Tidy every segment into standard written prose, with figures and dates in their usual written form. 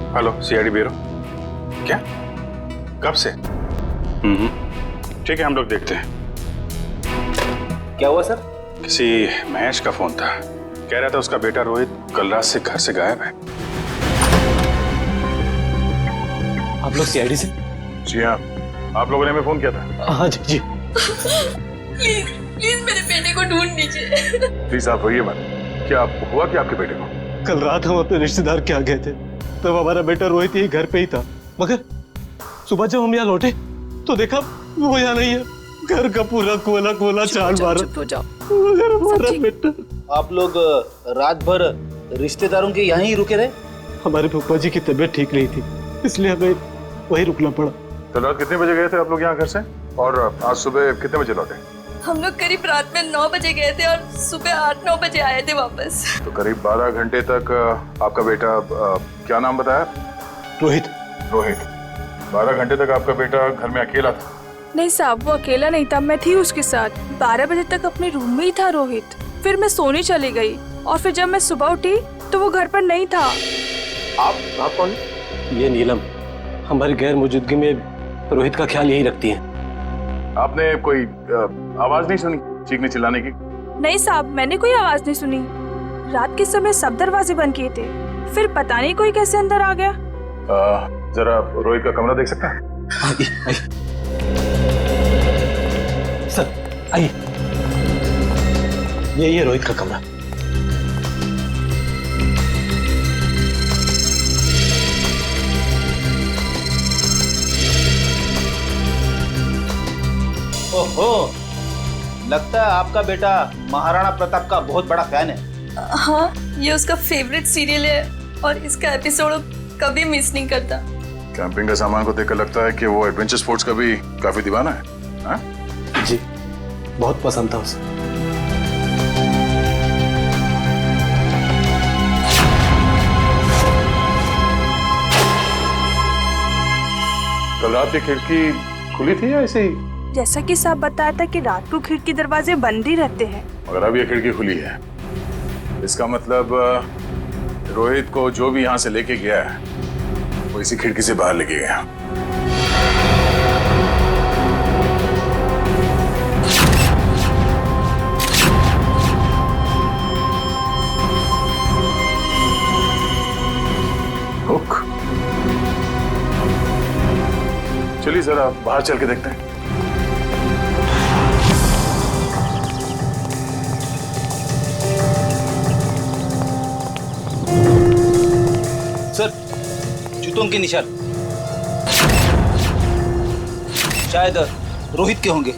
Hello CID bureau. क्या? कब से? ठीक है, हम लोग देखते हैं। क्या हुआ सर? किसी महेश का फोन था, कह रहा था उसका बेटा रोहित कल रात से घर से गायब है। आप लोग सीआईडी से? जी हाँ, आप लोगों ने हमें फोन किया था। हाँ जी जी। प्लीज प्लीज मेरे बेटे को ढूंढ लीजिए। प्लीज आप रोइए मत। क्या हुआ क्या आपके बेटे को? कल रात हम अपने रिश्तेदार के यहाँ गए थे, तब हमारा बेटा रोहित यही घर पे ही था, मगर सुबह जब हम यहाँ लौटे तो देखा वो यहाँ नहीं है। घर का पूरा कोला कोला चाल मारा। मगर हमारा बेटा। आप लोग रात भर रिश्तेदारों के यहाँ ही रुके रहे? हमारे फूफा जी की तबीयत ठीक नहीं थी, इसलिए हमें वही रुकना पड़ा। कल रात कितने बजे गए थे आप लोग यहाँ घर से, और आज सुबह कितने बजे लौटे? हम लोग करीब रात में 9 बजे गए थे और सुबह 8-9 बजे आए थे वापस। तो करीब 12 घंटे तक आपका बेटा, क्या नाम बताया? रोहित। रोहित। 12 घंटे तक आपका बेटा घर में अकेला था? नहीं साहब, वो अकेला नहीं था, मैं थी उसके साथ। 12 बजे तक अपने रूम में ही था रोहित। फिर मैं सोने चली गई और फिर जब मैं सुबह उठी तो वो घर पर नहीं था। आप कौन? ये नीलम हमारी गैर मौजूदगी में रोहित का ख्याल यही रखती है। आपने कोई आवाज नहीं सुनी चीखने चिल्लाने की? नहीं साहब, मैंने कोई आवाज नहीं सुनी। रात के समय सब दरवाजे बंद किए थे, फिर पता नहीं कोई कैसे अंदर आ गया। जरा रोहित का कमरा देख सकता है? आइए सर, आइए। ये रोहित का कमरा। ओहो, लगता है आपका बेटा महाराणा प्रताप का बहुत बड़ा फैन है। हाँ, ये उसका फेवरेट सीरियल है और इसका एपिसोड कभी मिस नहीं करता। कैंपिंग का सामान को देखकर लगता है कि वो एडवेंचर स्पोर्ट्स का भी काफी दीवाना है। हाँ? जी, बहुत पसंद था उसे। कल रात की खिड़की खुली थी या ऐसे ही? जैसा कि साहब बताया था कि रात को खिड़की दरवाजे बंद ही रहते हैं। मगर अब ये खिड़की खुली है, इसका मतलब रोहित को जो भी यहाँ से लेके गया है वो इसी खिड़की से बाहर लेके गया। हुक। चलिए जरा बाहर चल के देखते हैं। सर, जूतों के निशान शायद रोहित के होंगे।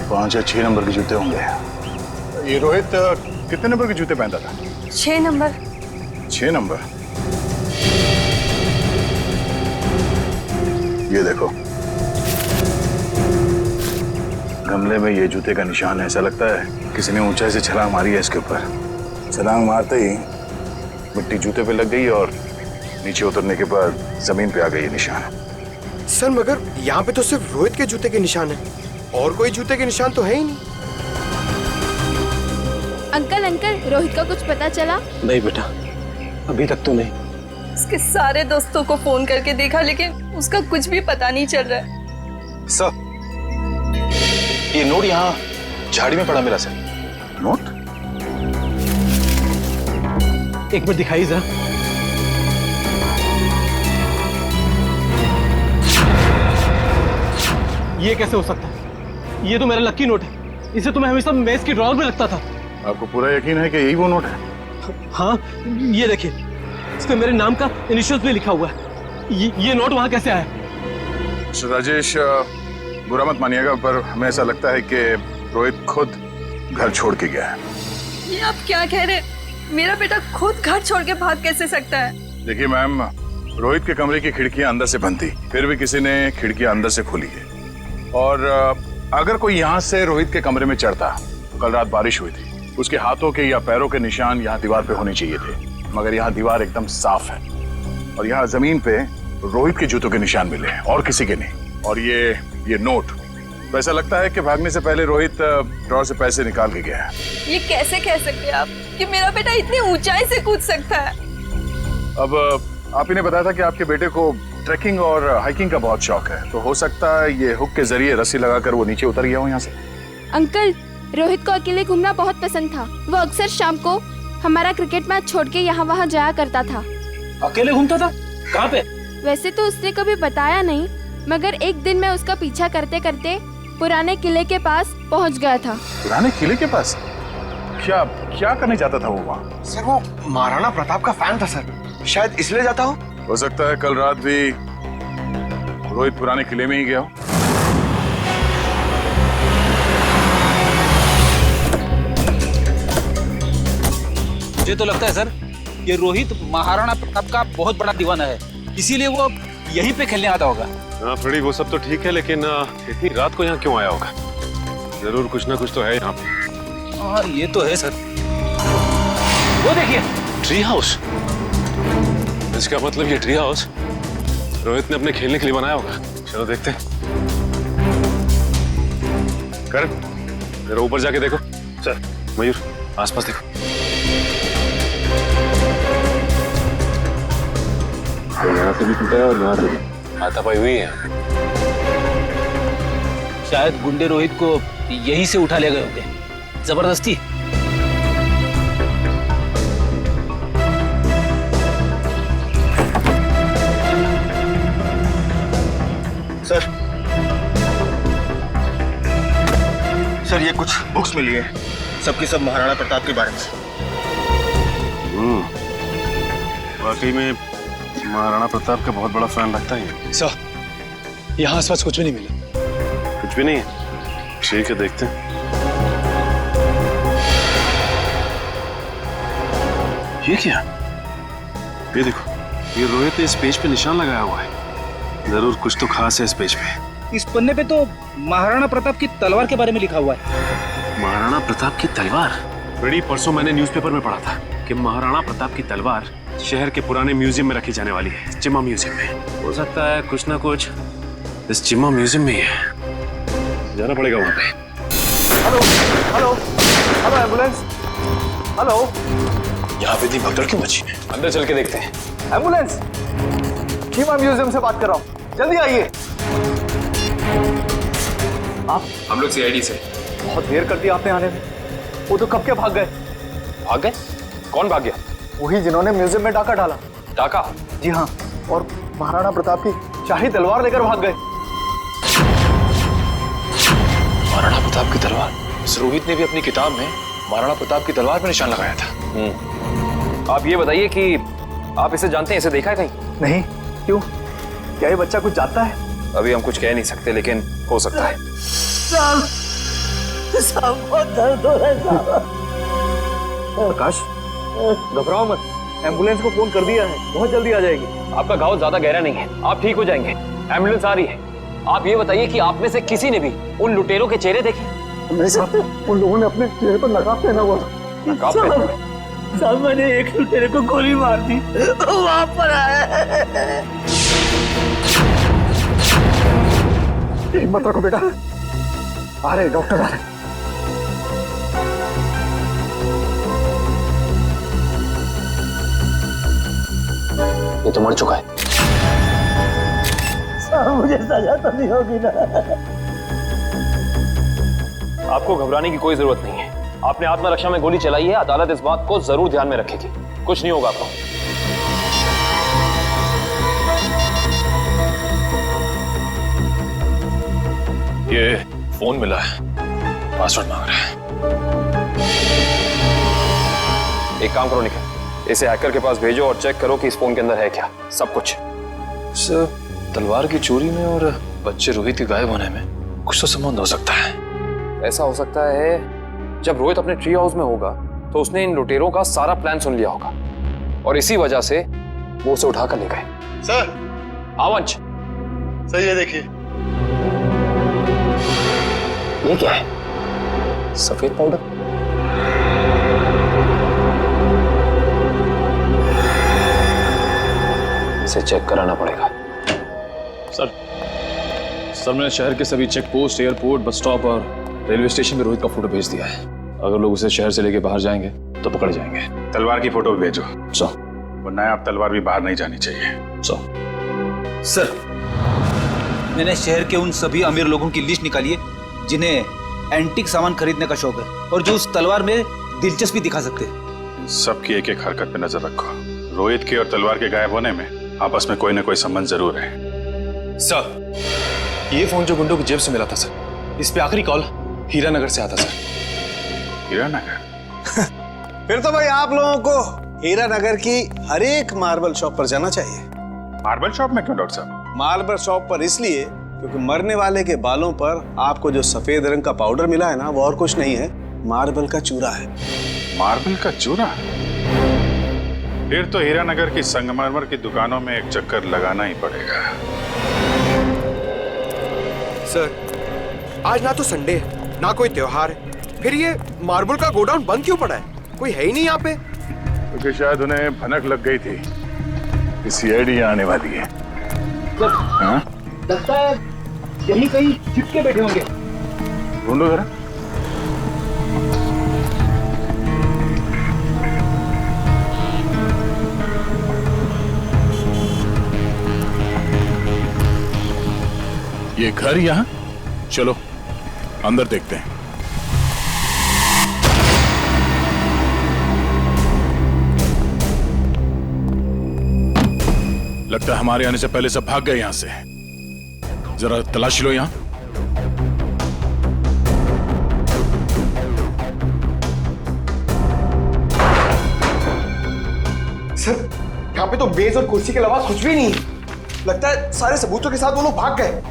5 या 6 नंबर के जूते होंगे। ये रोहित कितने नंबर के जूते पहनता था? 6 नंबर। 6 नंबर। ये देखो, गमले में ये जूते का निशान है। ऐसा लगता है किसी ने ऊंचाई से छलांग मारी है इसके ऊपर। छलांग मारते ही मिट्टी जूते पे लग गई और नीचे उतरने के बाद जमीन पे आ गई ये निशान। सर मगर यहाँ पे तो सिर्फ रोहित के जूते के निशान है, और कोई जूते के निशान तो है ही नहीं। अंकल, रोहित का कुछ पता चला? नहीं बेटा, अभी तक तो नहीं। उसके सारे दोस्तों को फोन करके देखा लेकिन उसका कुछ भी पता नहीं चल रहा है। सर, ये नोट यहाँ झाड़ी में पड़ा मिला सर। नोट? एक बार दिखाइए जरा। ये कैसे हो सकता है? ये तो मेरा लकी नोट है। इसे तो मैं हमेशा मेज की ड्रॉअर में रखता था। आपको पूरा यकीन है कि यही वो नोट है? हाँ, ये देखिए, इस पे मेरे नाम का इनिशियल्स भी लिखा हुआ है। ये नोट वहां कैसे आया? मिस्टर राजेश, बुरा मत मानिएगा, पर हमें ऐसा लगता है कि रोहित खुद घर छोड़ के गया है। ये आप क्या कह रहे हैं? मेरा बेटा खुद घर छोड़ के भाग कैसे सकता है? देखिए मैम, रोहित के कमरे की खिड़कियां अंदर से बंद थी, फिर भी किसी ने खिड़कियां अंदर से खोली है। और अगर कोई यहाँ से रोहित के कमरे में चढ़ता तो कल रात बारिश हुई थी, उसके हाथों के या पैरों के निशान यहाँ दीवार पे होने चाहिए थे, मगर यहाँ दीवार एकदम साफ है और यहाँ जमीन पे रोहित के जूतों के निशान मिले हैं और किसी के नहीं। और ये नोट, तो ऐसा लगता है कि भागने से पहले रोहित ड्रॉअर से पैसे निकाल के गया है। ये कैसे कह सकते हैं आप कि मेरा बेटा इतनी ऊंचाई से कूद सकता है? अब आप ही ने बताया था कि आपके बेटे को ट्रैकिंग और हाइकिंग का बहुत शौक है, तो हो सकता है ये हुक के जरिए रस्सी लगाकर वो नीचे उतर गया हो यहाँ से। अंकल, रोहित को अकेले घूमना बहुत पसंद था। वो अक्सर शाम को हमारा क्रिकेट मैच छोड़ के यहाँ वहाँ जाया करता था। अकेले घूमता था? कहाँ पे? वैसे तो उसने कभी बताया नहीं, मगर एक दिन मैं उसका पीछा करते करते पुराने किले के पास पहुँच गया था। पुराने किले के पास? क्या क्या करने जाता था वो वहाँ? सर वो महाराणा प्रताप का फैन था सर, शायद इसलिए जाता हो सकता है कल रात भी रोहित पुराने किले में ही गया हो। मुझे तो लगता है सर ये रोहित महाराणा प्रताप का बहुत बड़ा दीवाना है, इसीलिए वो यहीं पे खेलने आता होगा। हाँ फ्रेडी, वो सब तो ठीक है, लेकिन इतनी रात को यहाँ क्यों आया होगा? जरूर कुछ ना कुछ तो है यहाँ पे। हाँ ये तो है सर। वो देखिए ट्री हाउस। इसका मतलब ये ट्री हाउस रोहित ने अपने खेलने के लिए बनाया होगा। चलो देखते हैं। कर जरा ऊपर जाके देखो। सर मयूर, आसपास देखो। यहाँ से भी टूटा है और यहाँ से भी हाथापाई हुई है। शायद गुंडे रोहित को यहीं से उठा ले गए होंगे जबरदस्ती। सर ये कुछ बुक्स मिली है, सबकी सब महाराणा प्रताप के बारे में। वाकई में महाराणा प्रताप का बहुत बड़ा फैन लगता है। सर, यहाँ आसपास कुछ भी नहीं मिला। कुछ भी नहीं है? ठीक है, देखते हैं। ये क्या? ये देखो, ये रोहित ने इस पेज पे निशान लगाया हुआ है। जरूर कुछ तो खास है इस पेज पे। इस पन्ने पे तो महाराणा प्रताप की तलवार के बारे में लिखा हुआ है। महाराणा प्रताप की तलवार? बड़ी परसों मैंने न्यूज़पेपर में पढ़ा था कि महाराणा प्रताप की तलवार शहर के पुराने म्यूजियम में रखी जाने वाली है, चिम्मा म्यूजियम में। हो सकता है कुछ ना कुछ इस चिम्मा म्यूजियम में ही है। जाना पड़ेगा वहां पे। Hello hello hello, ambulance. Hello, यहाँ पे इतनी भगदड़ क्यों मची है? अंदर चल के देखते हैं। एम्बुलेंस। चिम्मा म्यूजियम से बात कर रहा हूँ, जल्दी आइए। आप? हम लोग सीआईडी से। बहुत देर कर दी आपने आने में। वो तो कब के भाग गए। भाग गए? कौन भाग गया? वही जिन्होंने म्यूजियम में डाका डाला। डाका? जी हाँ, और महाराणा प्रताप की शाही तलवार लेकर भाग गए। महाराणा प्रताप की तलवार? इस रोहित ने भी अपनी किताब में महाराणा प्रताप की तलवार पर निशान लगाया था। आप ये बताइए कि आप इसे जानते हैं, इसे देखा है कहीं? नहीं। क्यों, क्या ये बच्चा कुछ जानता है? अभी हम कुछ कह नहीं सकते, लेकिन हो सकता है। बहुत दर्द हो रहा है। प्रकाश, घबराओ मत, एम्बुलेंस को फोन कर दिया है, बहुत जल्दी आ जाएगी। आपका घाव ज्यादा गहरा नहीं है, आप ठीक हो जाएंगे। एम्बुलेंस आ रही है। आप ये बताइए कि आप में से किसी ने भी उन लुटेरों के चेहरे देखे? नहीं साहब, उन लोगों ने अपने चेहरे पर नकाब पहना हुआ था। नकाब पहना? साहब मैंने एक लुटेरे को गोली मार दी, वहां पर आया। हिम्मत रखो बेटा, आ रहे डॉक्टर आ रहे। ये तो मर चुका है। साहब मुझे सजा तो नहीं होगी ना? आपको घबराने की कोई जरूरत नहीं है। आपने आत्मरक्षा में गोली चलाई है, अदालत इस बात को जरूर ध्यान में रखेगी। कुछ नहीं होगा आपको। ये फोन मिला है, पासवर्ड मांग रहा है। एक काम करो निखिल, इसे हैकर के पास भेजो और चेक करो कि इस फोन के अंदर है क्या सब कुछ। सर, तलवार की चोरी में और बच्चे रोहित के गायब होने में कुछ तो संबंध हो सकता है। ऐसा हो सकता है जब रोहित अपने ट्री हाउस में होगा तो उसने इन लुटेरों का सारा प्लान सुन लिया होगा और इसी वजह से वो उसे उठाकर ले गए। सर। आवंश, सर ये देखिए। ये क्या है? सफेद पाउडर? इसे चेक कराना पड़ेगा। सर मैंने शहर के सभी check post, airport, bus stop और रेलवे स्टेशन में रोहित का फोटो भेज दिया है। अगर लोग उसे शहर से लेके बाहर जाएंगे तो पकड़े जाएंगे। तलवार की फोटो भी भेजो। सर वो नायाब तलवार भी बाहर नहीं जानी चाहिए। सर, मैंने शहर के उन सभी अमीर लोगों की लिस्ट निकाली है जिन्हें एंटीक सामान खरीदने का शौक है और जो उस तलवार में दिलचस्पी दिखा सकते हैं। सबकी एक एक हरकत पे नजर रखो। रोहित के और तलवार के गायब होने में आपस में कोई ना कोई संबंध जरूर है। सर, ये फोन जो गुंडों की जेब से मिला था सर, इस पे आखिरी कॉल हीरानगर से आता सर। हीरानगर? फिर तो भाई आप लोगों को हीरानगर की हर एक मार्बल शॉप पर जाना चाहिए। मार्बल शॉप में क्यों डॉक्टर साहब? मार्बल शॉप पर इसलिए क्योंकि मरने वाले के बालों पर आपको जो सफेद रंग का पाउडर मिला है ना, वो और कुछ नहीं है, मार्बल का चूरा है। मार्बल का चूरा? फिर तो हीरानगर की संगमरमर की दुकानों में एक चक्कर लगाना ही पड़ेगा। सर, आज ना तो संडे है ना कोई त्योहार है, फिर ये मार्बल का गोडाउन बंद क्यों पड़ा है? कोई है ही नहीं यहाँ पे। क्योंकि शायद उन्हें भनक लग गई थी कि सीआईडी आने वाली है। हाँ? लगता है यही कहीं छिपके बैठे होंगे। ढूंढो जरा। ये घर यहाँ? चलो अंदर देखते हैं। लगता है हमारे आने से पहले सब भाग गए यहां से। जरा तलाशी लो यहां। सर, यहाँ पे तो मेज और कुर्सी के अलावा कुछ भी नहीं है। लगता है सारे सबूतों के साथ वो लोग भाग गए।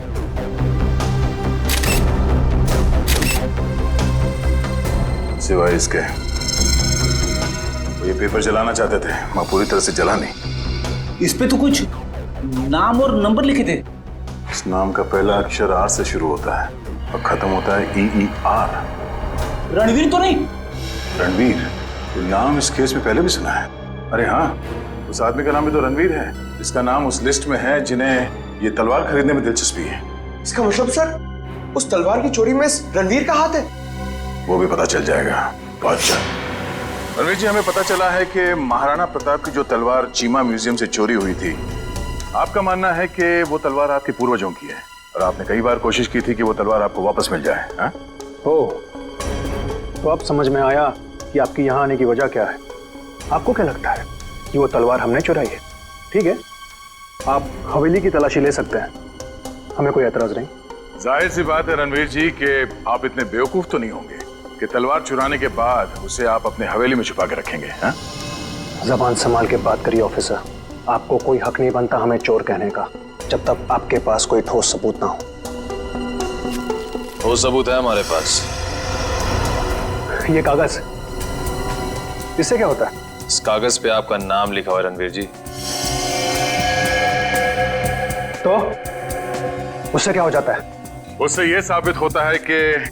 सिवाय इसके वो ये पेपर जलाना चाहते थे, मैं पूरी तरह से जला नहीं। इस पे तो कुछ नाम और नंबर लिखे थे। इस नाम का पहला अक्षर आर से शुरू होता है और खत्म होता है EER। रणवीर तो नहीं? रणवीर? ये नाम इस केस में पहले भी सुना है। अरे हाँ, उस आदमी का नाम भी तो रणवीर है। इसका नाम उस लिस्ट में है जिन्हें ये तलवार खरीदने में दिलचस्पी है। इसका मतलब सर, उस तलवार की चोरी में रणवीर का हाथ है? वो भी पता चल जाएगा। अच्छा रणवीर जी, हमें पता चला है कि महाराणा प्रताप की जो तलवार चीमा म्यूजियम से चोरी हुई थी, आपका मानना है कि वो तलवार आपके पूर्वजों की है और आपने कई बार कोशिश की थी कि वो तलवार आपको वापस मिल जाए। हाँ? तो अब समझ में आया कि आपकी यहाँ आने की वजह क्या है। आपको क्या लगता है कि वो तलवार हमने चुराई है? ठीक है, आप हवेली की तलाशी ले सकते हैं, हमें कोई एतराज नहीं। जाहिर सी बात है रणवीर जी कि आप इतने बेवकूफ तो नहीं होंगे कि तलवार चुराने के बाद उसे आप अपने हवेली में छुपा के रखेंगे। हाँ? जबान संभाल के बात करिए ऑफिसर। आपको कोई हक नहीं बनता हमें चोर कहने का, जब तक आपके पास कोई ठोस सबूत ना हो। ठोस सबूत है हमारे पास। ये कागज, इससे क्या होता है? इस कागज पे आपका नाम लिखा हुआ है रणवीर जी। तो उससे क्या हो जाता है? उससे यह साबित होता है कि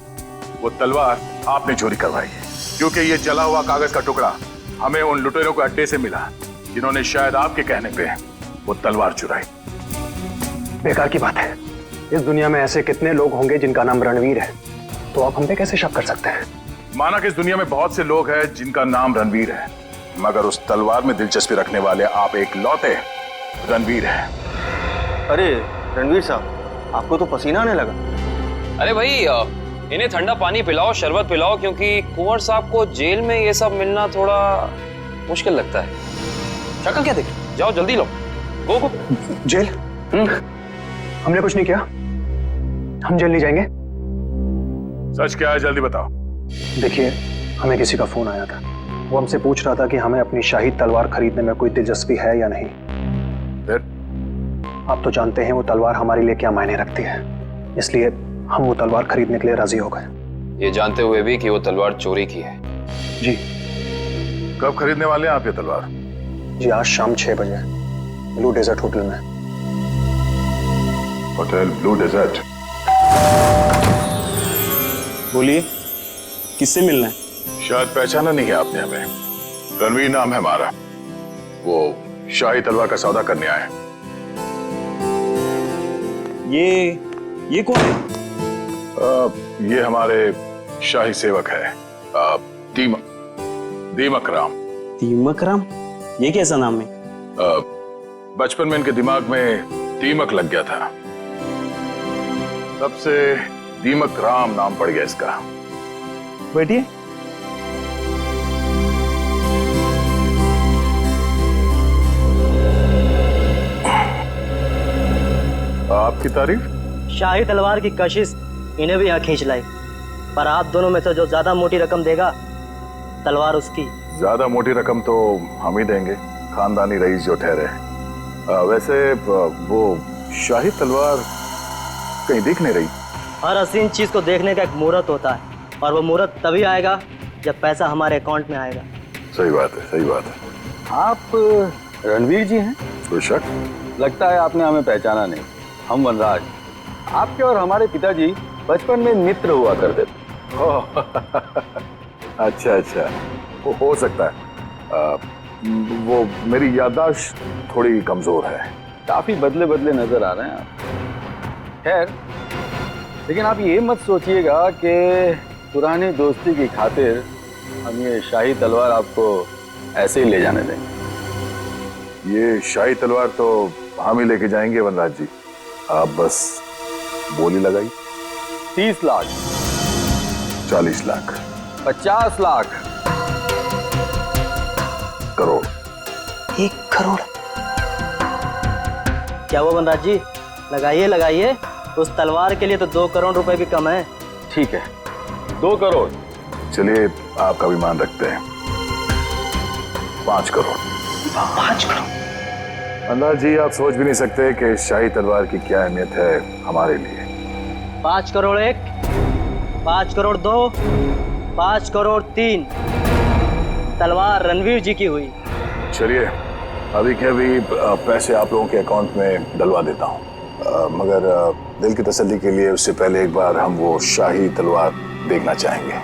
वो तलवार आपने चोरी करवाई है, क्योंकि ये जला हुआ कागज का टुकड़ा हमें उन लुटेरों के अड्डे से मिला जिन्होंने शायद आपके कहने पे वो तलवार चुराई। बेकार की बात है। इस दुनिया में ऐसे कितने लोग होंगे जिनका नाम रणवीर है, तो आप हम पे कैसे शक कर सकते हैं? माना कि इस दुनिया में बहुत से लोग हैं जिनका नाम रणवीर है, मगर उस तलवार में दिलचस्पी रखने वाले आप एक लौते रणवीर हैं। अरे रणवीर साहब, आपको तो पसीना आने लगा। अरे भाई, इन्हें ठंडा पानी पिलाओ, शरबत पिलाओ, क्योंकि कुंवर साहब को जेल में ये सब मिलना थोड़ा मुश्किल लगता है। शक्ल क्या देख, जाओ जल्दी लो। गो। जेल? हमने कुछ नहीं किया, हम जेल नहीं जाएंगे। सच क्या है, जल्दी बताओ। देखिए, हमें किसी का फोन आया था, वो हमसे पूछ रहा था कि हमें अपनी शाही तलवार खरीदने में कोई दिलचस्पी है या नहीं। फिर? आप तो जानते हैं वो तलवार हमारे लिए क्या मायने रखती है, इसलिए हम वो तलवार खरीदने के लिए राजी हो गए। ये जानते हुए भी कि वो तलवार चोरी की है। जी। कब खरीदने वाले हैं आप ये तलवार? जी, आज शाम 6 बजे ब्लू डेजर्ट होटल में। Hotel blue desert? बोलिए, किससे मिलना है? शायद पहचाना नहीं है आपने हमें। रणवीर नाम है हमारा, वो शाही तलवार का सौदा करने आए। ये कौन है? ये हमारे शाही सेवक है, दीमक राम। दीमक राम? ये कैसा नाम है? बचपन में इनके दिमाग में दीमक लग गया था, तब से दीमक राम नाम पड़ गया इसका। बैठिए। आपकी तारीफ? शाही तलवार की कशिश इन्हें भी यहाँ खींच लाई, पर आप दोनों में से जो ज्यादा मोटी रकम देगा तलवार उसकी। ज्यादा मोटी रकम तो हम ही देंगे, खानदानी रईस जो ठहरे। वैसे वो शाही तलवार कहीं दिख नहीं रही। हर हसीन चीज को देखने का एक मुहूर्त होता है, और वो मुहूर्त तभी आएगा जब पैसा हमारे अकाउंट में आएगा। सही बात है, सही बात है। आप रणवीर जी हैं? कोई शक? लगता है आपने हमें पहचाना नहीं। हम वनराज, आपके और हमारे पिताजी बचपन में मित्र हुआ करते थे। ओह, अच्छा अच्छा, वो हो सकता है। वो मेरी याददाश्त थोड़ी कमजोर है। काफी बदले बदले नजर आ रहे हैं आप। खैर, लेकिन आप ये मत सोचिएगा कि पुरानी दोस्ती की खातिर हम ये शाही तलवार आपको ऐसे ही ले जाने देंगे। ये शाही तलवार तो हम ही लेके जाएंगे वनराज जी, आप बस बोली लगाई। 30 लाख, 40 लाख, 50 लाख, करोड़। 1 करोड़? क्या वो वनराज जी, लगाइए लगाइए। उस तलवार के लिए तो 2 करोड़ रुपए भी कम है। ठीक है, 2 करोड़। चलिए, आपका भी मान रखते हैं, 5 करोड़। 5 करोड़? वनराज जी, आप सोच भी नहीं सकते कि इस शाही तलवार की क्या अहमियत है हमारे लिए। 5 करोड़ 1, 5 करोड़ 2, 5 करोड़ 3। तलवार रणवीर जी की हुई। चलिए, अभी के अभी पैसे आप लोगों के अकाउंट में डलवा देता हूँ, मगर दिल की तसल्ली के लिए उससे पहले एक बार हम वो शाही तलवार देखना चाहेंगे।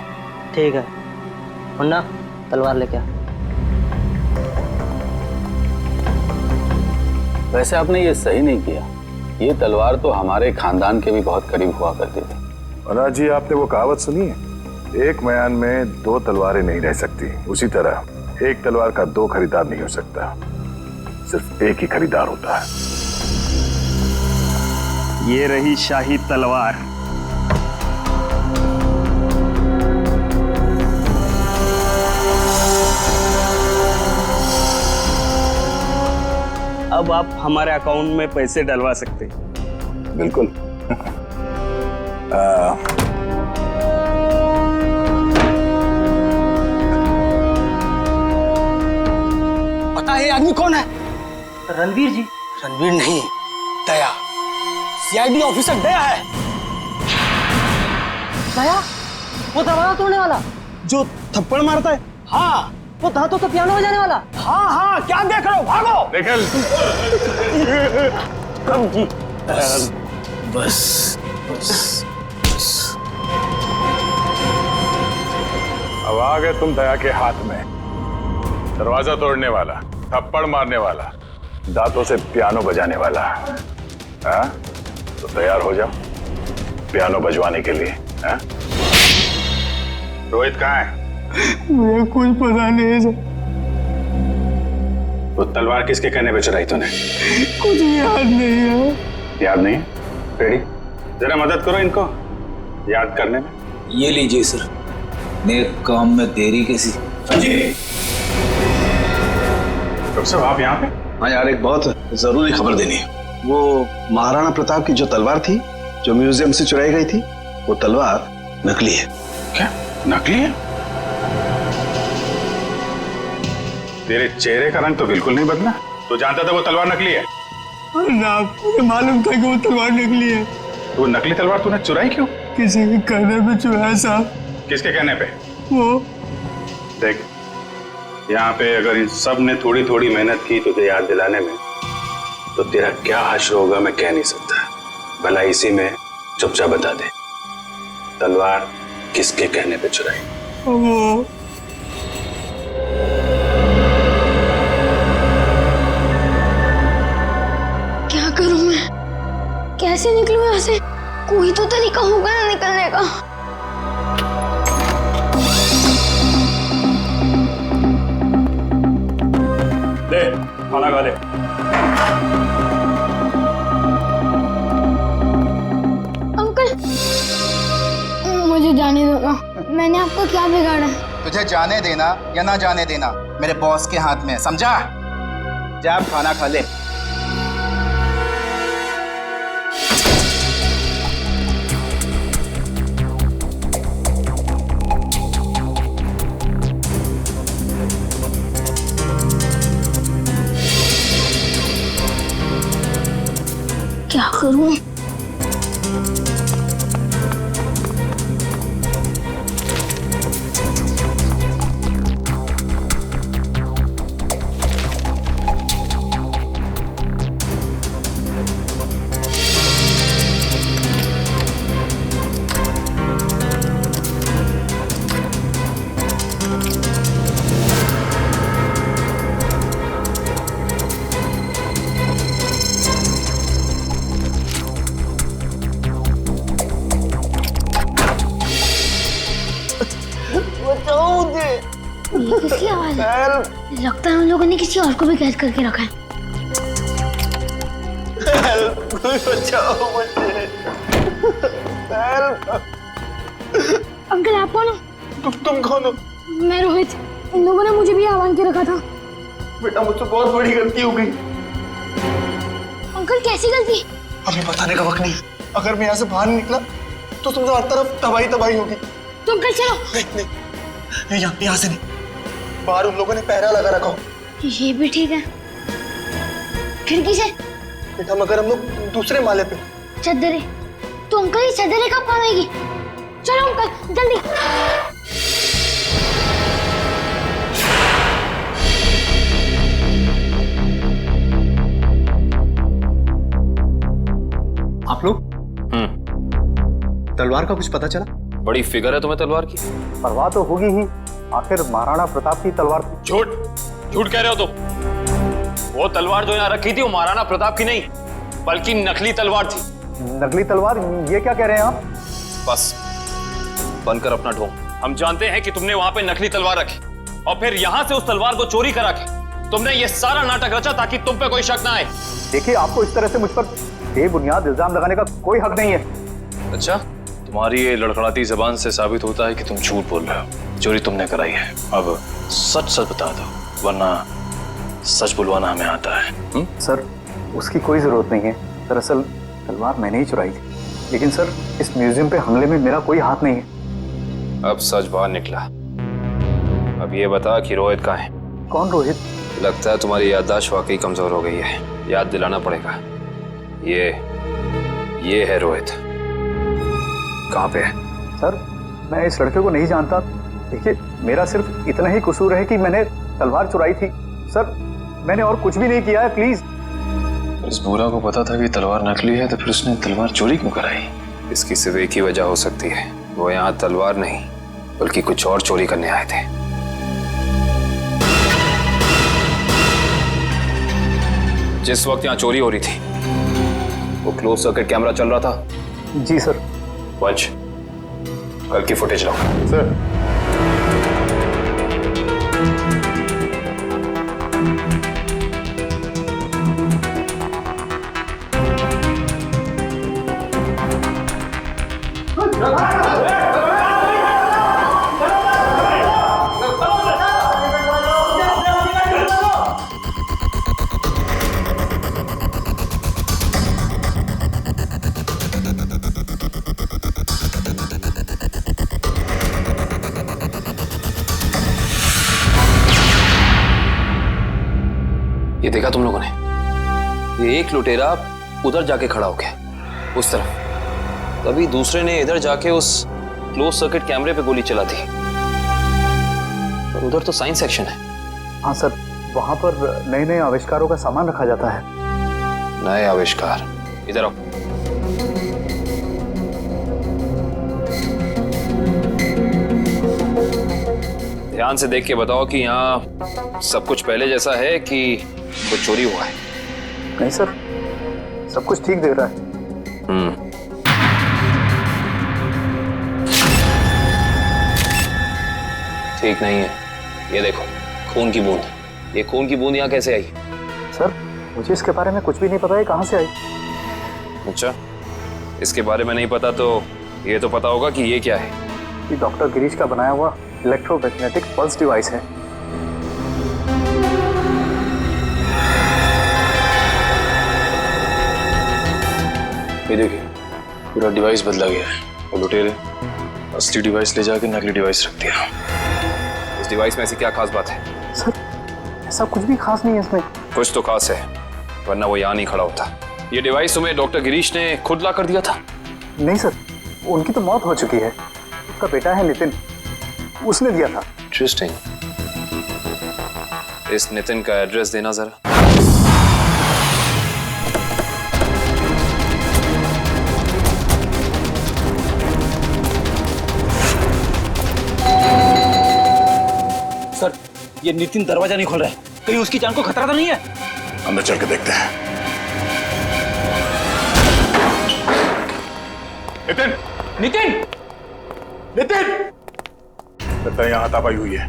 ठीक है, मुन्ना तलवार लेके आ। वैसे आपने ये सही नहीं किया। ये तलवार तो हमारे खानदान के भी बहुत करीब हुआ करती थी। वनराज जी, आपने वो कहावत सुनी है, एक मयान में 2 तलवारें नहीं रह सकती। उसी तरह एक तलवार का 2 खरीदार नहीं हो सकता, सिर्फ एक ही खरीदार होता है। ये रही शाही तलवार। अब आप हमारे अकाउंट में पैसे डलवा सकते हैं। बिल्कुल। पता है ये आदमी कौन है? रणवीर जी। रणवीर नहीं, दया। सीआईडी ऑफिसर दया है। दया? वो दरवाजा तोड़ने वाला जो थप्पड़ मारता है? हाँ। वो दांतों से पियानो बजाने वाला? हाँ हाँ, क्या देख रहे हो, भागो। निकल। कब जी? बस बस बस। अब आ गए तुम दया के हाथ में। दरवाजा तोड़ने वाला, थप्पड़ मारने वाला, दांतों से पियानो बजाने वाला। हाँ? तो तैयार हो जाओ पियानो बजवाने के लिए। हाँ? रोहित कहाँ है? मुझे कुछ पता नहीं है सर। वो तलवार किसके कहने पे चुराई तूने? कुछ भी याद नहीं है। याद नहीं? रेडी, जरा मदद करो इनको याद करने में। ये लीजिए सर, नेक काम में देरी कैसी। डॉक्टर साहब, आप यहाँ पे? हाँ यार, एक बहुत जरूरी खबर देनी है। वो महाराणा प्रताप की जो तलवार थी, जो म्यूजियम से चुराई गई थी, वो तलवार नकली है। क्या नकली है? तेरे चेहरे का रंग तो बिल्कुल नहीं बदला। तो जानता था वो तलवार नकली है? मुझे मालूम था कि वो तलवार नकली है। तो नकली तलवार तूने चुराई क्यों? किसी के कहने पे चुराया साहब। किसके कहने पे? वो देख, यहाँ पे अगर इन सब ने थोड़ी थोड़ी मेहनत की तुझे याद दिलाने में, तो तेरा क्या हश्र होगा मैं कह नहीं सकता। भला इसी में चुपचाप बता दे, तलवार किसके कहने पे चुराई? वो क्या करूं मैं? कैसे निकलूं यहाँ से? कोई तो तरीका होगा ना निकलने का। दे, खाना खा ले। अंकल मुझे जाने दो ना, मैंने आपको क्या बिगाड़ा? तुझे जाने देना या ना जाने देना मेरे बॉस के हाथ में है, समझा? जा आप खाना खा ले। क्या करूं? ये किसकी आवाज है? लगता है उन लोगों ने किसी और को भी कैद करके रखा है। बचाओ मुझे। अंकल आप कौन हो? तुम कौन हो? मैं रोहित। इन लोगों ने मुझे भी आह्वान के रखा था। बेटा मुझसे बहुत बड़ी गलती हो गई। अंकल कैसी गलती? अभी बताने का वक्त नहीं। अगर मैं यहाँ से बाहर निकला तो समझो हर तरफ तबाही तबाही होगी। तो अंकल चलो। नहीं, यहाँ से नहीं। बाहर उन लोगों ने पहरा लगा रखा हो। ये भी ठीक है। खिड़की से? बेटा मगर हम लोग दूसरे माले पे। चद्दरे? तो अंकल ये चद्दरे कब काम आएगी? चलो अंकल जल्दी। आप लोग तलवार का कुछ पता चला? बड़ी फिगर है तुम्हें तलवार की। परवाह तो होगी ही, आखिर महाराणा प्रताप की तलवार थी। झूठ कह रहे हो तुम। वो तलवार जो यहाँ रखी थी वो महाराणा प्रताप की नहीं बल्कि नकली तलवार थी। नकली तलवार? ये क्या कह रहे हैं आप? बस बंद कर अपना ढोंग। हम जानते हैं कि तुमने वहां पे नकली तलवार रखी और फिर यहाँ से उस तलवार को चोरी करा के तुमने ये सारा नाटक रचा ताकि तुम पे कोई शक ना आए। देखिए आपको इस तरह से मुझ पर बेबुनियाद इल्जाम लगाने का कोई हक नहीं है। अच्छा, तुम्हारी ये लड़खड़ाती जबान से साबित होता है कि तुम झूठ बोल रहे हो। चोरी तुमने कराई है। अब सच सच बता दो, वरना सच बुलवाना हमें आता है। सर उसकी कोई जरूरत नहीं है। दरअसल तलवार मैंने ही चुराई थी। लेकिन सर इस म्यूजियम पे हमले में मेरा कोई हाथ नहीं है। अब सच बाहर निकला। अब ये बता कि रोहित कहाँ है? कौन रोहित? लगता है तुम्हारी याददाश्त वाकई कमजोर हो गई है। याद दिलाना पड़ेगा। ये है रोहित। कहाँ पे है? सर मैं इस लड़के को नहीं जानता। देखिए मेरा सिर्फ इतना ही कसूर है कि मैंने तलवार चुराई थी। सर मैंने और कुछ भी नहीं किया है, प्लीज। इस बुरा को पता था कि तलवार नकली है तो फिर उसने तलवार चोरी क्यों कराई? इसकी सिर्फ एक ही वजह हो सकती है। वो यहाँ तलवार नहीं बल्कि कुछ और चोरी करने आए थे। जिस वक्त यहाँ चोरी हो रही थी वो क्लोज सर्किट कैमरा चल रहा था? जी सर। वंश, कल की फुटेज लो। सर ये देखा तुम लोगों ने? ये एक लुटेरा उधर जाके खड़ा हो गया उस तरफ, तभी दूसरे ने इधर जाके उस क्लोज सर्किट कैमरे पे गोली चला दी। पर उधर तो साइंस सेक्शन है। हाँ सर, वहां पर नए नए आविष्कारों का सामान रखा जाता है। नए आविष्कार? इधर आओ। ध्यान से देख के बताओ कि यहाँ सब कुछ पहले जैसा है कि कुछ चोरी हुआ है? नहीं सर, सब कुछ ठीक दे रहा है। ठीक नहीं है। ये देखो खून की बूंद। ये खून की बूंद यहाँ कैसे आई? मुझे इसके बारे में कुछ भी नहीं पता है, कहाँ से आई। अच्छा, इसके बारे में नहीं पता तो ये तो पता होगा कि ये क्या है। ये डॉक्टर गिरीश का बनाया हुआ इलेक्ट्रोमैग्नेटिक पल्स डिवाइस है। ये देखिए, पूरा डिवाइस बदला गया है और लुटेरे असली डिवाइस ले जाके नकली डिवाइस रख दिया। इस डिवाइस में ऐसी क्या खास बात है? सर, ऐसा कुछ भी खास नहीं है इसमें। कुछ तो खास है, वरना वो यहाँ नहीं खड़ा होता। ये डिवाइस तुम्हें डॉक्टर गिरीश ने खुद ला कर दिया था? नहीं सर, उनकी तो मौत हो चुकी है। उसका बेटा है नितिन, उसने दिया था। इंटरेस्टिंग। इस नितिन का एड्रेस देना जरा। सर, ये नितिन दरवाजा नहीं खोल रहा है, कहीं उसकी जान को खतरा तो नहीं है? अंदर चल के देखते हैं। नितिन! नितिन! नितिन! लगता है यहाँ हाथापाई हुई है।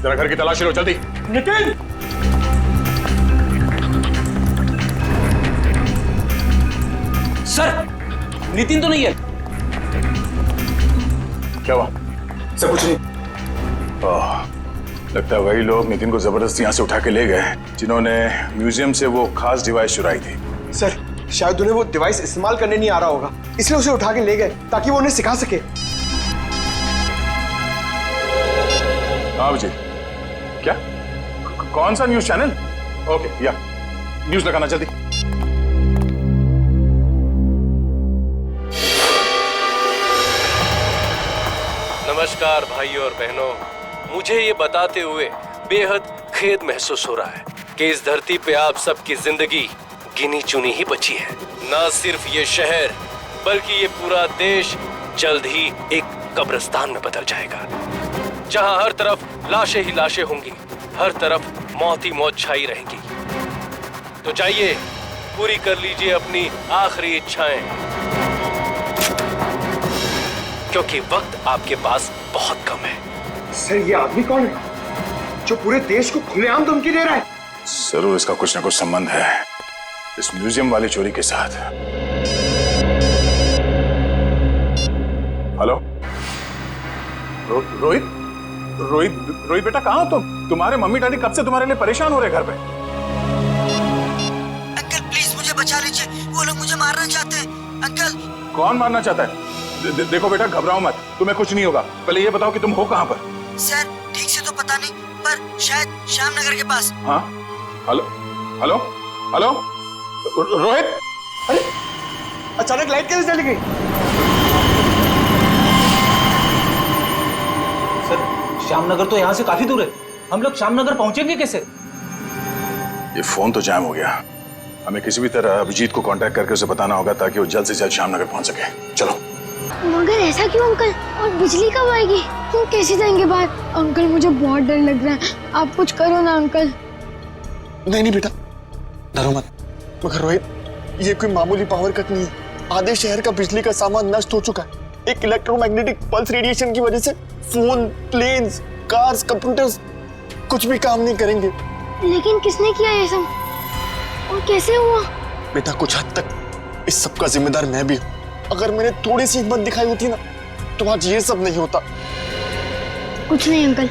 जरा घर की तलाशी लो जल्दी। नितिन! सर, नितिन तो नहीं है। क्या हुआ? सर कुछ नहीं। लगता है वही लोग नितिन को जबरदस्ती यहाँ से उठा के ले गए जिन्होंने म्यूजियम से वो खास डिवाइस चुराई थी। सर, शायद उन्हें वो डिवाइस इस्तेमाल करने नहीं आ रहा होगा, इसलिए उसे उठा के ले गए ताकि वो उन्हें सिखा सके। हाँ विजय, क्या? कौन सा न्यूज चैनल? ओके, या न्यूज लगाना जल्दी। नमस्कार भाइयों और बहनों, मुझे ये बताते हुए बेहद खेद महसूस हो रहा है कि इस धरती पे आप सबकी जिंदगी गिनी चुनी ही बची है। न सिर्फ ये शहर बल्कि ये पूरा देश जल्द ही एक कब्रिस्तान में बदल जाएगा, जहां हर तरफ लाशें ही लाशें होंगी, हर तरफ मौत ही मौत छाई रहेंगी। तो जाइए, पूरी कर लीजिए अपनी आखिरी इच्छाएं, क्योंकि वक्त आपके पास बहुत कम है। सर, ये आदमी कौन है जो पूरे देश को खुलेआम धमकी दे रहा है? जरूर इसका कुछ ना कुछ संबंध है इस म्यूजियम वाली चोरी के साथ। हेलो रोहित? रोहित बेटा, कहाँ हो तुम? तुम्हारे मम्मी डैडी कब से तुम्हारे लिए परेशान हो रहे घर पे। अंकल प्लीज मुझे बचा लीजिए, वो लोग मुझे मारना चाहते हैं। अंकल। कौन मारना चाहता है? देखो बेटा, घबराओ मत, तुम्हें कुछ नहीं होगा। पहले ये बताओ कि तुम हो कहाँ पर? सर, ठीक से तो पता नहीं, पर शायद श्यामनगर के पास। हाँ, हेलो हेलो हेलो रोहित! अरे अचानक लाइट कैसे चली गई? सर, श्यामनगर तो यहाँ से काफी दूर है, हम लोग श्यामनगर पहुंचेंगे कैसे? ये फोन तो जैम हो गया। हमें किसी भी तरह अभिजीत को कांटेक्ट करके उसे बताना होगा ताकि वो जल्द से जल्द श्यामनगर पहुंच सके। चलो। मगर ऐसा क्यों अंकल? और बिजली कब आएगी? तुम कैसे जाएंगे बाहर? अंकल मुझे बहुत डर लग रहा है, आप कुछ करो ना अंकल। नहीं बेटा, डरो मत। मगर रोहित, ये कोई मामूली पावर कट नहीं है। आधे शहर का बिजली का सामान नष्ट हो चुका है। एक इलेक्ट्रोमैग्नेटिक पल्स रेडिएशन की वजह से फोन, प्लेन्स, कार्स, कंप्यूटर्स कुछ भी काम नहीं करेंगे। लेकिन किसने किया ये सब और कैसे हुआ? बेटा, कुछ हद तक इस सब का जिम्मेदार मैं भी हूँ। अगर मैंने थोड़ी सी हिम्मत दिखाई होती ना तो आज ये सब नहीं होता। कुछ नहीं अंकल,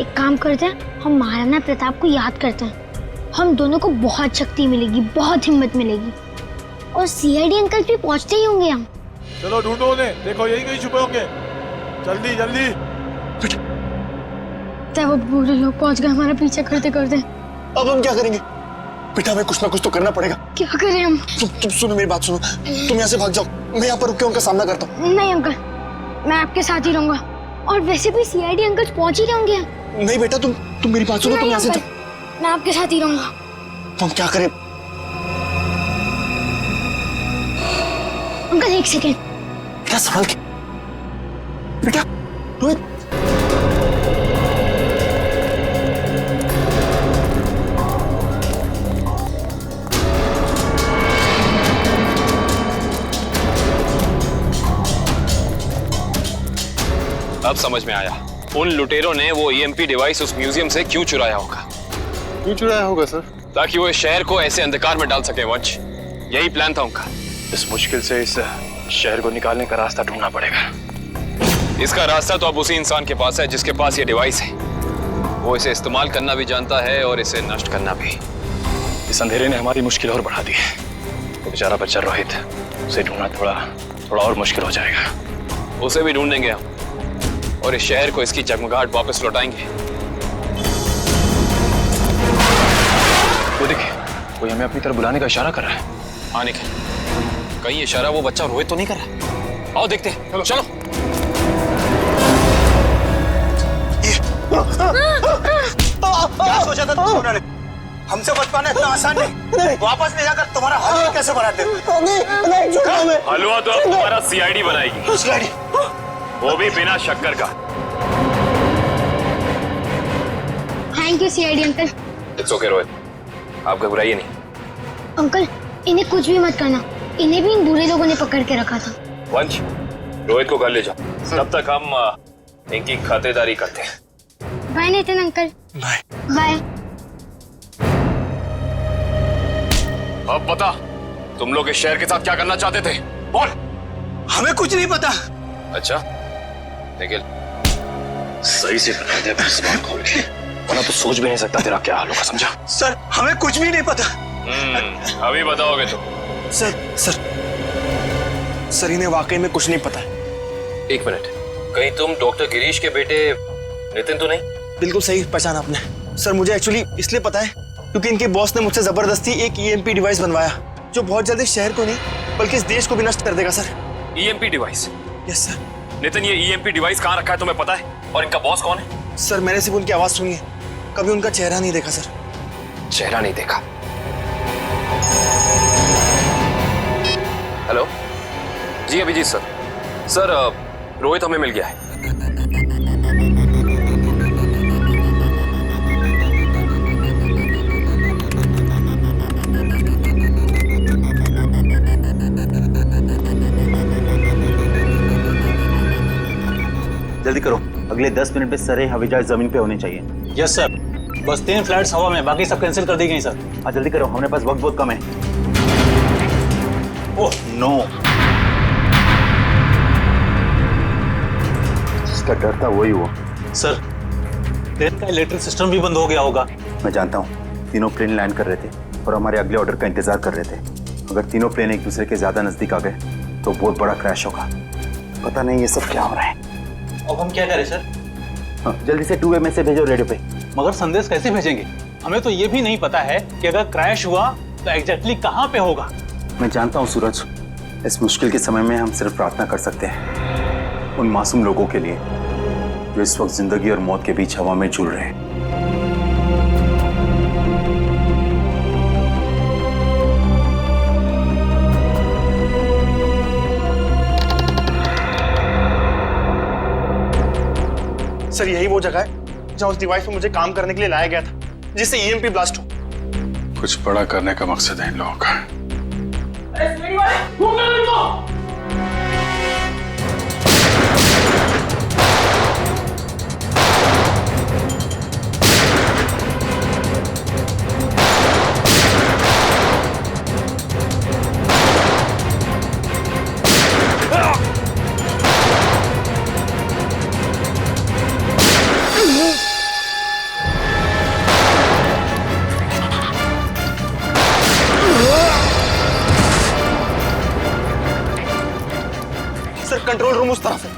एक काम करते हैं, हम महाराणा प्रताप को याद करते हैं। हम दोनों को बहुत शक्ति मिलेगी, बहुत हिम्मत मिलेगी, और सीआईडी अंकल भी पहुंचते ही होंगे। हम चलो ढूंढो उन्हें, देखो यही कहीं छुपे होंगे। जल्दी जल्दी। तब वो बुरे लोग पहुंच गए हमारा पीछे करते करते। अब हम क्या करेंगे? बेटा, हमें कुछ ना कुछ तो करना पड़ेगा। क्या करें हम? तुम सुनो मेरी बात, सुनो। तुम यहाँ से भाग जाओ, मैं यहाँ पर रुक के उनका सामना करता हूँ। नहीं अंकल, मैं आपके साथ ही रहूंगा, और वैसे भी सीआईडी अंकल पहुंच ही होंगे। नहीं बेटा, तुम मेरी बात सुनो। तुम यहाँ से जाओ, मैं आपके साथ ही रहूंगा। तुम क्या करें? अंकल एक सेकेंड। क्या संभाल के? बेटा, रोहित। अब समझ में आया, उन लुटेरों ने वो ईएमपी डिवाइस उस म्यूजियम से क्यों चुराया होगा। क्यों चुराया होगा सर? ताकि वो इस शहर को ऐसे अंधकार में डाल सके। वंश, यही प्लान था उनका। इस मुश्किल से इस शहर को निकालने का रास्ता ढूंढना पड़ेगा। इसका रास्ता तो अब उसी इंसान के पास है जिसके पास ये डिवाइस है। वो इसे इस्तेमाल करना भी जानता है और इसे नष्ट करना भी। इस अंधेरे ने हमारी मुश्किल और बढ़ा दी है। वो बेचारा बच्चा रोहित, उसे ढूंढना थोड़ा और मुश्किल हो जाएगा। उसे भी ढूंढेंगे हम और इस शहर को इसकी जगमगाहट वापस लौटाएंगे। वो देखिए, कोई हमें अपनी तरफ बुलाने का इशारा कर रहा है। हाँ निखिल, कहीं इशारा वो बच्चा रोहित तो नहीं कर रहा? आओ देखते हैं। चलो। क्या सोचा था तुमने? हमसे बच पाना इतना आसान नहीं। वापस ले जाकर तुम्हारा हलवा कैसे बनाते? हलवा तो अब तुम्हारा सीआईडी बनाएगी। सीआईडी? वो भी बिना शक्कर का। Thank you CID uncle. It's okay Rohit, आप घबराइए नहीं। अंकल, इन्हें कुछ भी मत करना। इन्हें भी इन बुरे लोगों ने पकड़ के रखा था। वंश, रोहित को घर ले जाओ। तब तक हम इनकी खातेदारी करते हैं। Bye Nitin uncle. Bye. Bye. अब बता, तुम लोग इस शहर के साथ क्या करना चाहते थे? बोल। हमें कुछ नहीं पता। अच्छा निखिल, सही से बता दे जुबान खोल के, वरना तो सोच भी नहीं सकता तेरा क्या हाल होगा, समझा? सर, हमें कुछ भी नहीं पता। अभी बताओगे तो? सर इन्हें वाकई में कुछ नहीं पता। एक मिनट, कहीं तुम डॉक्टर गिरीश के बेटे नितिन तो नहीं? बिल्कुल सही पहचाना आपने। सर, मुझे एक्चुअली इसलिए पता है क्योंकि इनके बॉस ने मुझसे जबरदस्ती एक ईएमपी डिवाइस बनवाया जो बहुत जल्दी शहर को नहीं बल्कि इस देश को भी नष्ट कर देगा। Sir, EMP device? Yes sir. Nitin, ये ईएमपी डिवाइस कहाँ रखा है तुम्हें पता है? और इनका बॉस कौन है? सर, मैंने सिर्फ उनकी आवाज सुनी है, कभी उनका चेहरा नहीं देखा। सर, चेहरा नहीं देखा? हेलो जी, अभिजीत सर। सर, रोहित हमें मिल गया है। जल्दी करो, अगले 10 मिनट में सारे हवाई जहाज जमीन पे होने चाहिए। Yes sir. बस 3 फ्लाइट्स हवा में, बाकी सब कैंसिल कर दी गई सर। हाँ जल्दी करो, हमारे पास वक्त बहुत कम है। ओह नो, जिसका डर था वही हुआ। सर, प्लेन का इलेक्ट्रिक सिस्टम भी बंद हो गया होगा। मैं जानता हूँ, तीनों प्लेन लैंड कर रहे थे और हमारे अगले ऑर्डर का इंतजार कर रहे थे। अगर तीनों प्लेन एक दूसरे के ज्यादा नजदीक आ गए तो बहुत बड़ा क्रैश होगा। पता नहीं ये सब क्या हो रहा है। अब हम क्या करें सर? हाँ, जल्दी से 2 में से भेजो रेडियो पे। मगर संदेश कैसे भेजेंगे? हमें तो ये भी नहीं पता है कि अगर क्रैश हुआ तो एग्जैक्टली कहाँ पे होगा। मैं जानता हूँ सूरज, इस मुश्किल के समय में हम सिर्फ प्रार्थना कर सकते हैं उन मासूम लोगों के लिए जो इस वक्त जिंदगी और मौत के बीच हवा में झूल रहे हैं। सर, यही वो जगह है जहाँ उस डिवाइस पे मुझे काम करने के लिए लाया गया था जिससे ईएमपी ब्लास्ट हो। कुछ बड़ा करने का मकसद है इन लोगों का। सर, कंट्रोल रूम उस तरफ है।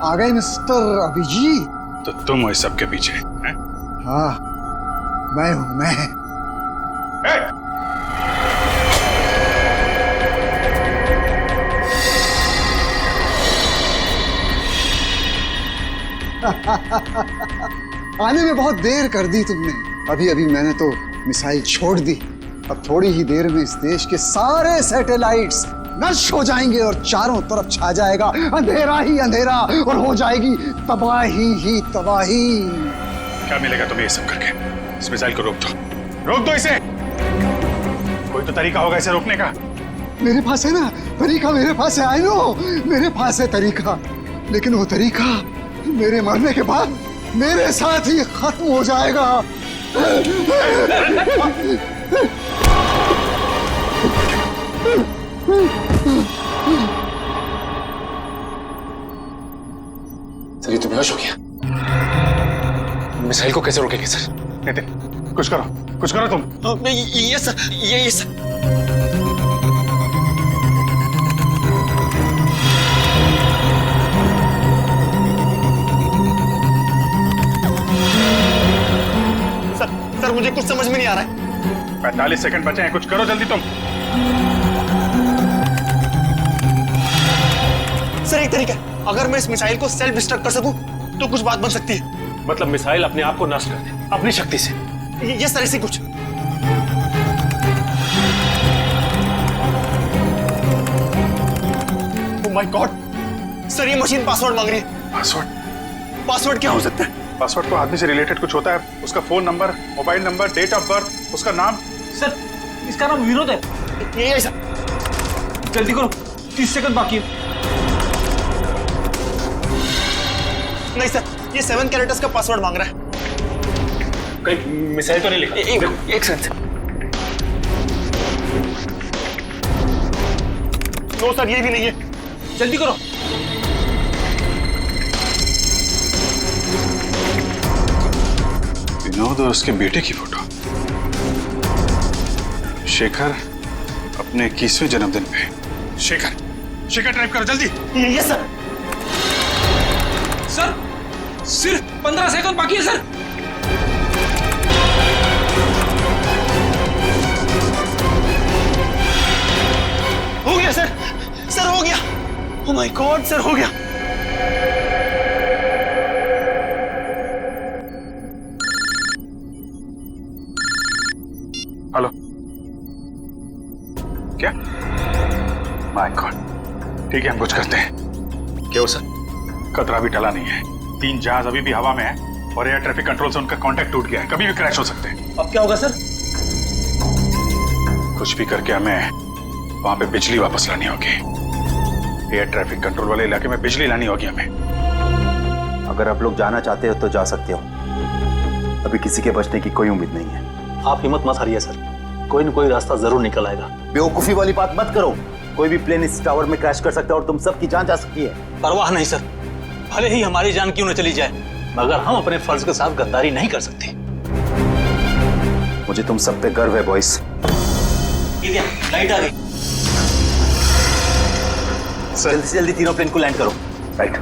आ गए मिस्टर अभिजीत। तो तुम हो इस सब के पीछे हैं? हाँ, मैं हूं मैं। आने में बहुत देर कर दी तुमने। अभी अभी मैंने तो मिसाइल छोड़ दी। अब थोड़ी ही देर में इस देश के सारे सैटेलाइट्स नष्ट हो जाएंगे और चारों तरफ छा जाएगा अंधेरा ही अंधेरा और हो जाएगी तबाही ही तबाही। क्या मिलेगा तुम्हें ये सब करके? इस मिसाइल को रोक दो, रोक दो इसे। कोई तो तरीका होगा इसे रोकने का। मेरे पास है ना तरीका, मेरे पास है। आई नो मेरे पास है तरीका, लेकिन वो तरीका मेरे मरने के बाद मेरे साथ ही खत्म हो जाएगा। सर ये तो बेहोश हो गया। मिसाइल को कैसे रोकेंगे सर? नितिन कुछ करो तुम। ये सर, ये सर। सर मुझे कुछ समझ में नहीं आ रहा है। 45 सेकंड बचे हैं, कुछ करो जल्दी तुम। सर एक तरीका है, अगर मैं इस मिसाइल को सेल्फ डिस्ट्रक्ट कर सकूं तो कुछ बात बन सकती है। मतलब मिसाइल अपने आप को नष्ट कर दे अपनी शक्ति से? ये सर ऐसी कुछ। ओह माय गॉड सर, ये मशीन पासवर्ड मांग रही है। पासवर्ड क्या हो सकता है? पासवर्ड तो आदमी से रिलेटेड कुछ होता है, उसका phone number, mobile number, date of birth, उसका नाम। सर इसका नाम विनोद है। ये सर जल्दी करो, 30 सेकंड बाकी है। नहीं सर, ये 7 कैरेक्टर्स का पासवर्ड मांग रहा है। कहीं मिसाइल तो नहीं लिखा? एक सेकंड। नो सर, ये भी नहीं है। जल्दी करो। विनोद और उसके बेटे की फोटो। शेखर अपने 21वें जन्मदिन पे। शेखर टाइप करो जल्दी। ये सर। सर सिर्फ 15 सेकंड बाकी है सर। हो गया सर, सर हो गया। ओह माय गॉड सर हो गया। हेलो, क्या? माय गॉड, ठीक है हम कुछ करते हैं। क्या हो सर? खतरा भी टला नहीं है, 3 जहाज अभी भी हवा में है और एयर ट्रैफिक कंट्रोल से उनका कांटेक्ट टूट गया है, कभी भी क्रैश हो सकते हैं। अब क्या होगा सर? कुछ भी करके हमें वहां पे बिजली वापस लानी होगी। एयर ट्रैफिक कंट्रोल वाले इलाके में बिजली लानी होगी हमें। अगर आप लोग जाना चाहते हो तो जा सकते हो, अभी किसी के बचने की कोई उम्मीद नहीं है। आप हिम्मत मत हारिए सर, कोई न कोई रास्ता जरूर निकल आएगा। बेवकूफी वाली बात मत करो, कोई भी प्लेन इस टावर में क्रैश कर सकता है और तुम सबकी जान जा सकती है। परवाह नहीं सर, भले ही हमारी जान क्यों न चली जाए, मगर हम अपने फर्ज के साथ गद्दारी नहीं कर सकते। मुझे तुम सब पे गर्व है बॉयज। लाइट आ गई। जल्दी से जल्दी तीनों प्लेन को लैंड करो। राइट।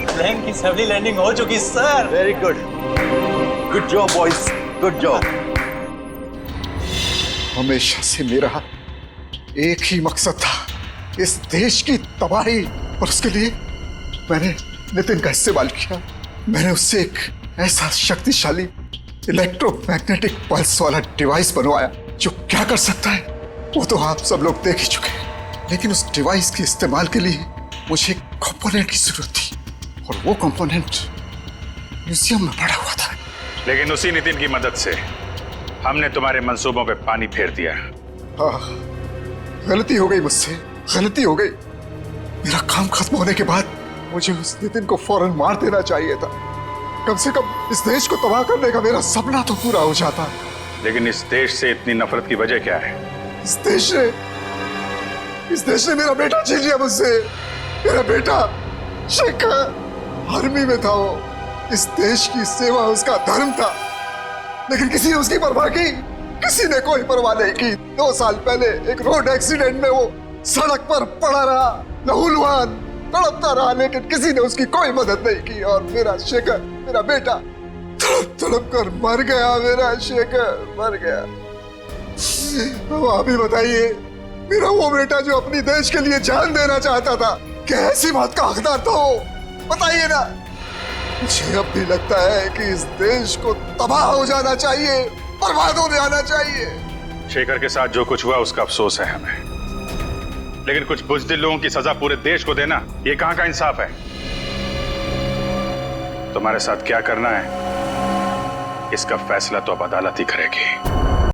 प्लेन की सफली लैंडिंग हो चुकी sir. Very good, good job boys, good job. हमेशा से मेरा एक ही मकसद था, इस देश की तबाही, और उसके लिए मैंने नितिन का इस्तेमाल किया। मैंने उससे एक ऐसा शक्तिशाली इलेक्ट्रोमैग्नेटिक पल्स वाला डिवाइस बनवाया जो क्या कर सकता है वो तो आप सब लोग देख ही चुके हैं। लेकिन उस डिवाइस के इस्तेमाल के लिए मुझे एक कंपोनेंट की जरूरत थी, और वो कंपोनेंट म्यूजियम में पड़ा हुआ था। लेकिन उसी नितिन की मदद से हमने तुम्हारे मंसूबों पे पानी फेर दिया। हाँ, गलती हो गई मुझसे, गलती हो गई। मेरा काम खत्म होने के बाद मुझे उस नितिन को फौरन मार देना चाहिए था। कम से कम इस देश को तबाह करने का मेरा सपना तो पूरा हो जाता। लेकिन इस देश से इतनी नफरत की वजह क्या है? इस देश ने मेरा बेटा छीन लिया मुझसे। मेरा बेटा शेखर आर्मी में था, वो इस देश की सेवा उसका धर्म था, लेकिन किसी ने उसकी परवाह की? किसी ने कोई परवाह नहीं की। 2 साल पहले एक रोड एक्सीडेंट में वो सड़क पर पड़ा रहा, लहूलुहान, तड़पता रहा, लेकिन किसी ने उसकी कोई मदद नहीं की और मेरा शेखर, मेरा बेटा तड़प तड़प कर मर गया। मेरा शेखर मर गया। अब आप ही बताइए, मेरा वो बेटा जो अपनी देश के लिए जान देना चाहता था, क्या ऐसी बात का हकदार था वो? बताइए ना। मुझे अब भी लगता है कि इस देश को तबाह हो जाना चाहिए, बर्बाद हो जाना चाहिए। शेखर के साथ जो कुछ हुआ उसका अफसोस है हमें, लेकिन कुछ बुज़दिल लोगों की सजा पूरे देश को देना ये कहां का इंसाफ है? तुम्हारे साथ क्या करना है इसका फैसला तो अब अदालत ही करेगी।